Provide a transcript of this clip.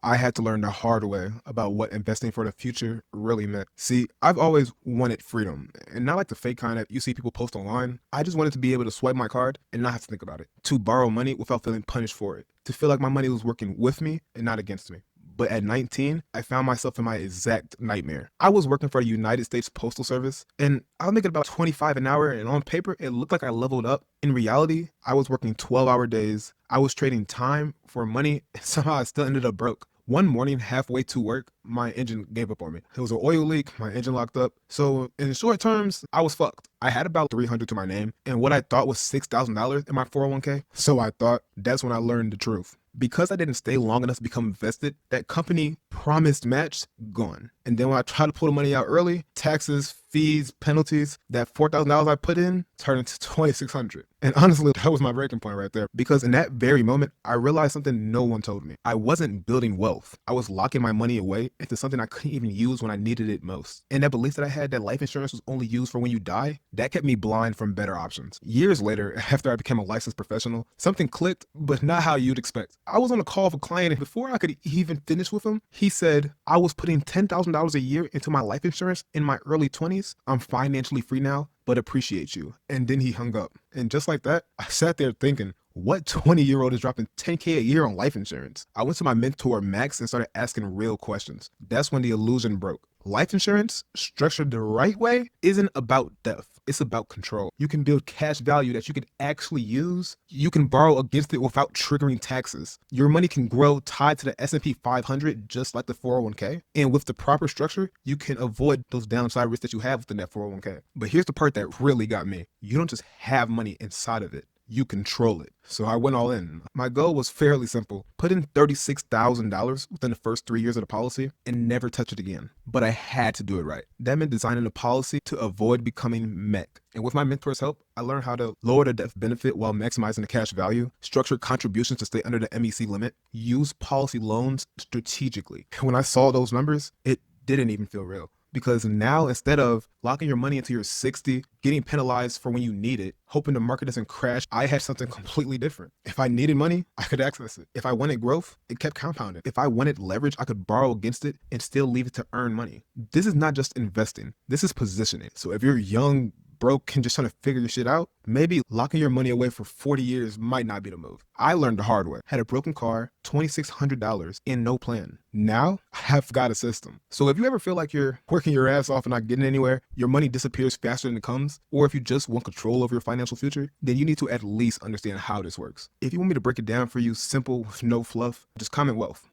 I had to learn the hard way about what investing for the future really meant. See, I've always wanted freedom, and not like the fake kind that you see people post online. I just wanted to be able to swipe my card and not have to think about it, to borrow money without feeling punished for it, to feel like my money was working with me and not against me. But at 19, I found myself in my exact nightmare. I was working for the United States Postal Service, and I was making about 25 an hour, and on paper, it looked like I leveled up. In reality, I was working 12-hour days. I was trading time for money, and somehow I still ended up broke. One morning, halfway to work, my engine gave up on me. There was an oil leak, my engine locked up. So in short terms, I was fucked. I had about 300 to my name and what I thought was $6,000 in my 401k. So I thought that's when I learned the truth. Because I didn't stay long enough to become invested, that company promised match gone. And then when I tried to pull the money out early, taxes, fees, penalties, that $4,000 I put in turned into 2,600. And honestly, that was my breaking point right there. Because in that very moment, I realized something no one told me. I wasn't building wealth. I was locking my money away into something I couldn't even use when I needed it most. And that belief that I had that life insurance was only used for when you die, that kept me blind from better options. Years later, after I became a licensed professional, something clicked, but not how you'd expect. I was on a call with a client, and before I could even finish with him, he said, I was putting $10,000 a year into my life insurance in my early 20s. I'm financially free now, but appreciate you. And then he hung up. And just like that, I sat there thinking, what 20-year-old is dropping 10K a year on life insurance? I went to my mentor, Max, and started asking real questions. That's when the illusion broke. Life insurance, structured the right way, isn't about death. It's about control. You can build cash value that you can actually use. You can borrow against it without triggering taxes. Your money can grow tied to the S&P 500 just like the 401k. And with the proper structure, you can avoid those downside risks that you have within that 401k. But here's the part that really got me. You don't just have money inside of it. You control it. So I went all in. My goal was fairly simple. Put in $36,000 within the first 3 years of the policy and never touch it again. But I had to do it right. That meant designing a policy to avoid becoming MEC. And with my mentor's help, I learned how to lower the death benefit while maximizing the cash value, structure contributions to stay under the MEC limit, use policy loans strategically. When I saw those numbers, it didn't even feel real. Because now, instead of locking your money into your 60, getting penalized for when you need it, hoping the market doesn't crash, I had something completely different. If I needed money, I could access it. If I wanted growth, it kept compounding. If I wanted leverage, I could borrow against it and still leave it to earn money. This is not just investing. This is positioning. So if you're young, broke, and just trying to figure your shit out, maybe locking your money away for 40 years might not be the move. I learned the hard way. Had a broken car, $2,600, and no plan. Now, I've got a system. So if you ever feel like you're working your ass off and not getting anywhere, your money disappears faster than it comes, or if you just want control over your financial future, then you need to at least understand how this works. If you want me to break it down for you, simple, with no fluff, just comment wealth.